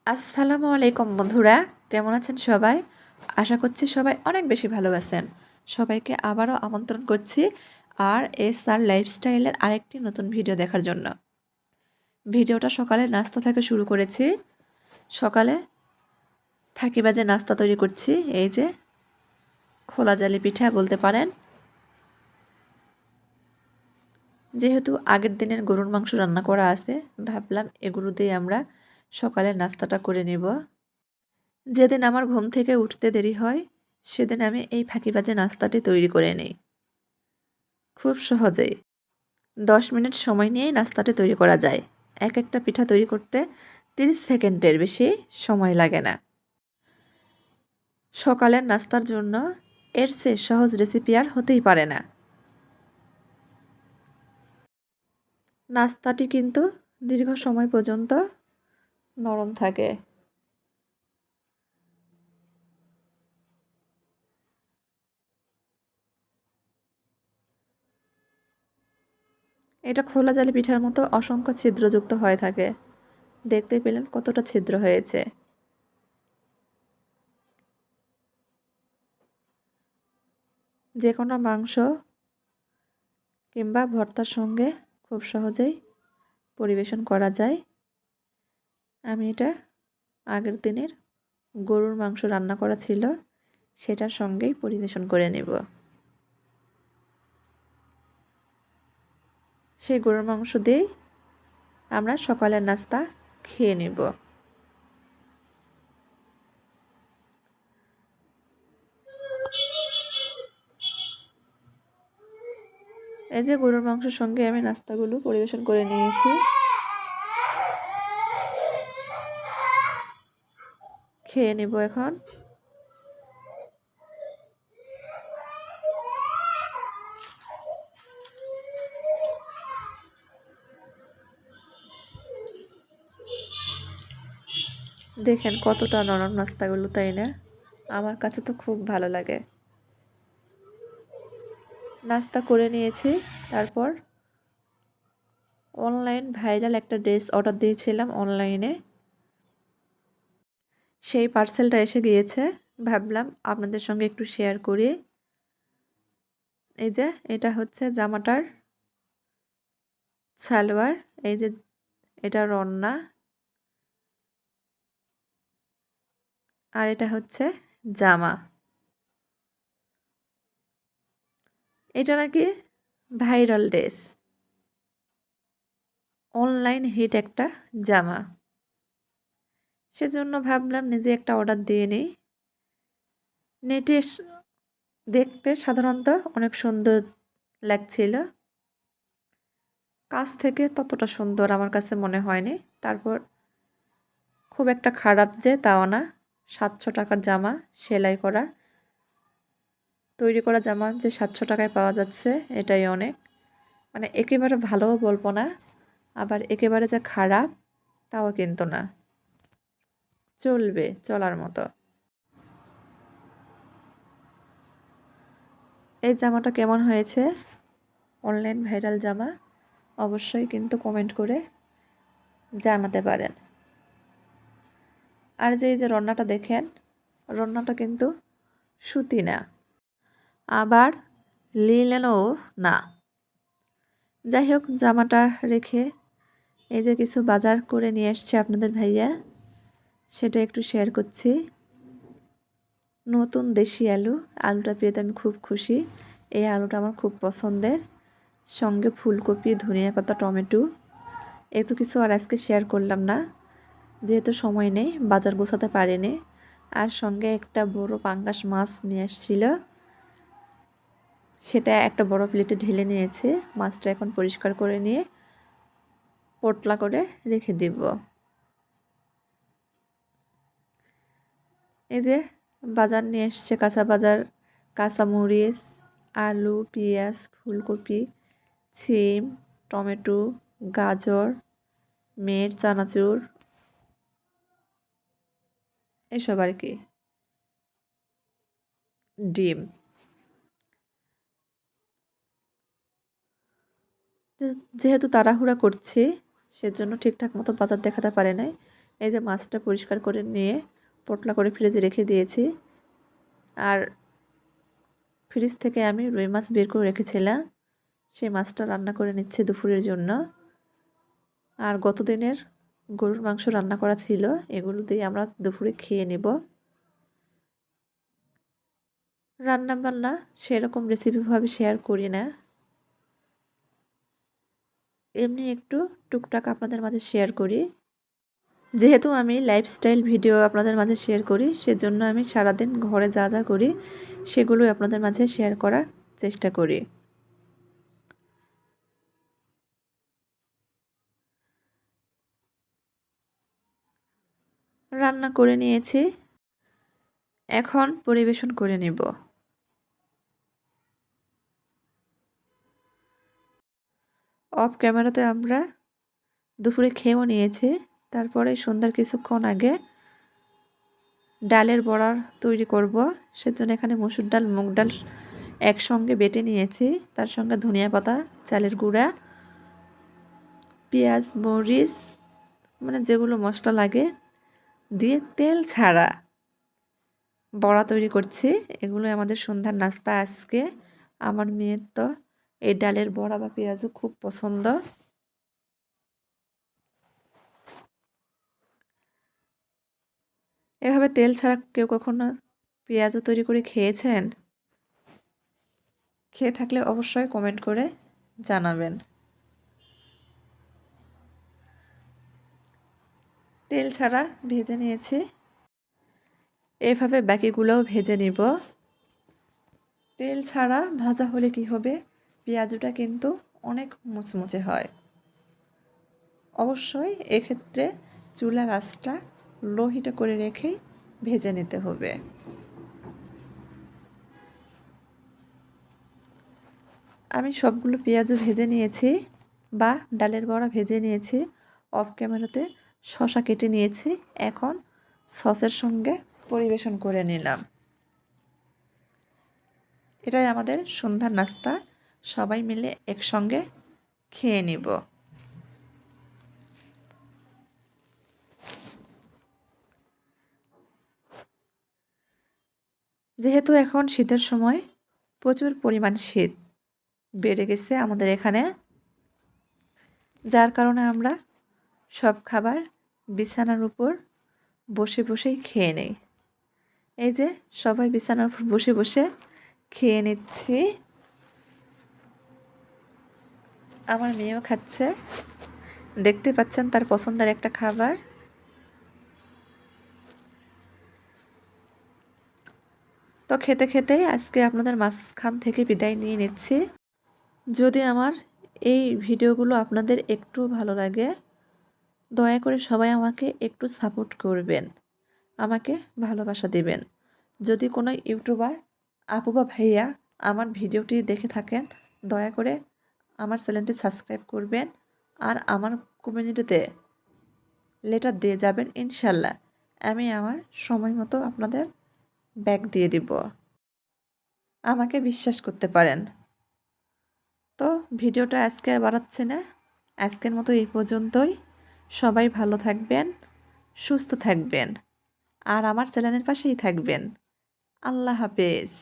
আসসালামু আলাইকুম বন্ধুরা, কেমন আছেন সবাই? আশা করছি সবাই অনেক বেশি ভালো আছেন। সবাইকে আবারও আমন্ত্রণ করছি আর এস আর লাইফস্টাইলের আরেকটি নতুন ভিডিও দেখার জন্য। ভিডিওটা সকালে নাস্তা থেকে শুরু করেছি। সকালে ফাঁকিবাজে নাস্তা তৈরি করছি। এই যে খোলা জালি পিঠা বলতে পারেন। যেহেতু আগের দিনের গরুর মাংস রান্না করা আছে, ভাবলাম এগুলো দিয়ে আমরা সকালের নাস্তাটা করে নেব। যেদিন আমার ঘুম থেকে উঠতে দেরি হয় সেদিন আমি এই ফাঁকিবাজে নাস্তাটি তৈরি করে নিই খুব সহজেই। 10 মিনিট সময় নিয়েই নাস্তাটি তৈরি করা যায়। এক একটা পিঠা তৈরি করতে 30 সেকেন্ডের বেশি সময় লাগে না। সকালের নাস্তার জন্য এর চেয়ে সহজ রেসিপি আর হতেই পারে না। নাস্তাটি কিন্তু দীর্ঘ সময় পর্যন্ত নরম থাকে। এটা খোলা জালি পিঠার মতো অসংখ্য ছিদ্রযুক্ত হয়ে থাকে। দেখতে পেলেন কতটা ছিদ্র হয়েছে। যে কোনো মাংস কিংবা ভর্তার সঙ্গে খুব সহজেই পরিবেশন করা যায়। আমি এটা আগের দিনের গরুর মাংস রান্না করা ছিল, সেটার সঙ্গেই পরিবেশন করে নেব। সেই গরুর মাংস দিয়েই আমরা সকালের নাস্তা খেয়ে নেব। এই যে গরুর মাংসের সঙ্গে আমি নাস্তাগুলো পরিবেশন করে নিয়েছি। খেয়ে নেব এখন। দেখেন কতটা নরম নাস্তাগুলো, তাই না? আমার কাছে তো খুব ভালো লাগে। নাস্তা করে নিয়েছি, তারপর অনলাইন ভাইরাল একটা ড্রেস অর্ডার দিয়েছিলাম অনলাইনে। সেই পার্সেলটা এসে গিয়েছে, ভাবলাম আপনাদের সঙ্গে একটু শেয়ার করি। এই যে এটা হচ্ছে জামাটার সালোয়ার, এই যে এটা ওড়না, আর এটা হচ্ছে জামা। এটা নাকি ভাইরাল ড্রেস, অনলাইন হিট একটা জামা। সেজন্য ভাবলাম নিজে একটা অর্ডার দিয়ে নিই। নেটে দেখতে সাধারণত অনেক সুন্দর লাগছিল, কাছ থেকে ততটা সুন্দর আমার কাছে মনে হয়নি। তারপর খুব একটা খারাপ যে তাও না। 700 টাকার জামা, সেলাই করা, তৈরি করা জামা যে 700 টাকায় পাওয়া যাচ্ছে, এটাই অনেক। মানে একেবারে ভালোও বলবো না, আবার একেবারে যে খারাপ তাও কিন্তু না, চলবে, চলার মতো। এই জামাটা কেমন হয়েছে, অনলাইন ভাইরাল জামা, অবশ্যই কিন্তু কমেন্ট করে জানাতে পারেন। আর যে এই যে রন্নাটা দেখেন, রন্নাটা কিন্তু সুতি না, আবার লিনেনও না। যাই হোক, জামাটা রেখে এই যে কিছু বাজার করে নিয়ে এসছে আপনাদের ভাইয়া, সেটা একটু শেয়ার করছি। নতুন দেশি আলু, আলুটা পেয়ে তো আমি খুব খুশি। এই আলুটা আমার খুব পছন্দের। সঙ্গে ফুলকপি, ধনিয়া পাতা, টমেটো। এত কিছু আর আজকে শেয়ার করলাম না, যেহেতু সময় নেই, বাজার গোছাতে পারিনি। আর সঙ্গে একটা বড় পাঙ্গাস মাছ নিয়ে আসছিল, সেটা একটা বড় প্লেটে ঢেলে নিয়েছে। মাছটা এখন পরিষ্কার করে নিয়ে পোটলা করে রেখে দিব। এই যে বাজার নিয়ে এসছে, কাঁচা বাজার, কাঁচামরিচ, আলু, পেঁয়াজ, ফুলকপি, সিম, টমেটো, গাজর, মেথি, চানাচুর, এসব আর কি, ডিম। যেহেতু তাড়াহুড়া করছি, সেজন্য ঠিকঠাক মতো বাজার দেখাতে পারে নাই। এই যে মাছটা পরিষ্কার করে নিয়ে পটলা করে ফ্রিজে রেখে দিয়েছি। আর ফ্রিজ থেকে আমি রুই মাছ বের করে রেখেছিলাম, সেই মাছটা রান্না করে নিচ্ছি দুপুরের জন্য। আর গত দিনের গরুর মাংস রান্না করা ছিল, এগুলো দিয়ে আমরা দুপুরে খেয়ে নেব। রান্না বান্না সেরকম রেসিপিভাবে শেয়ার করি না, এমনি একটু টুকটাক আপনাদের মাঝে শেয়ার করি। যেহেতু আমি লাইফস্টাইল ভিডিও আপনাদের মাঝে শেয়ার করি, সেজন্য আমি সারাদিন ঘরে যা যা করি সেগুলোই আপনাদের মাঝে শেয়ার করার চেষ্টা করি। রান্না করে নিয়েছি, এখন পরিবেশন করে নেব। অফ ক্যামেরাতে আমরা দুপুরে খেয়েও নিয়েছি। তারপরে সন্ধ্যার কিছুক্ষণ আগে ডালের বড়া তৈরি করব, সেজন্য এখানে মসুর ডাল মুগ ডাল একসঙ্গে বেটে নিয়েছি। তার সঙ্গে ধনিয়া পাতা, চালের গুঁড়া, পেঁয়াজ, মরিচ, মানে যেগুলো মশলা লাগে দিয়ে তেল ছাড়া বড়া তৈরি করছি। এগুলো আমাদের সন্ধ্যার নাস্তা আজকে। আমার মেয়ের তো এই ডালের বড়া বা পেঁয়াজও খুব পছন্দ। এভাবে তেল ছাড়া কেউ কখনো পেঁয়াজও তৈরি করে খেয়েছেন? খেয়ে থাকলে অবশ্যই কমেন্ট করে জানাবেন। তেল ছাড়া ভেজে নিয়েছি, এভাবে বাকিগুলোও ভেজে নিব। তেল ছাড়া ভাজা হলে কি হবে, পেঁয়াজটা কিন্তু অনেক মুচমুচে হয়। অবশ্যই এক্ষেত্রে চুলার আঁচটা লো হিটে করে রেখেই ভেজে নিতে হবে। আমি সবগুলো পেঁয়াজও ভেজে নিয়েছি বা ডালের বড়া ভেজে নিয়েছি। অফ ক্যামেরাতে শসা কেটে নিয়েছি, এখন সসের সঙ্গে পরিবেশন করে নিলাম। এটাই আমাদের সন্ধ্যার নাস্তা, সবাই মিলে একসঙ্গে খেয়ে নিব। যেহেতু এখন শীতের সময়, প্রচুর পরিমাণ শীত বেড়ে গেছে আমাদের এখানে, যার কারণে আমরা সব খাবার বিছানার উপর বসে বসেই খেয়ে নেই। এই যে সবাই বিছানার উপর বসে বসে খেয়ে নিচ্ছি। আমার মেয়েও খাচ্ছে, দেখতে পাচ্ছেন তার পছন্দের একটা খাবার। তো খেতে খেতে আজকে আপনাদের মাঝখান থেকে বিদায় নিয়ে নিচ্ছি। যদি আমার এই ভিডিওগুলো আপনাদের একটু ভালো লাগে, দয়া করে সবাই আমাকে একটু সাপোর্ট করবেন, আমাকে ভালোবাসা দিবেন। যদি কোনো ইউটিউবার আপু বা ভাইয়া আমার ভিডিওটি দেখে থাকেন, দয়া করে আমার চ্যানেলটি সাবস্ক্রাইব করবেন আর আমার কমিউনিটিতে লেটার দিয়ে যাবেন। ইনশাল্লাহ আমি আমার সময় মতো আপনাদের ব্যাক দিয়ে দিব, আমাকে বিশ্বাস করতে পারেন। তো ভিডিওটা আজকে আর বাড়াচ্ছি না, আজকের মতো এই পর্যন্তই। সবাই ভালো থাকবেন, সুস্থ থাকবেন আর আমার চ্যানেলের পাশেই থাকবেন। আল্লাহ হাফেজ।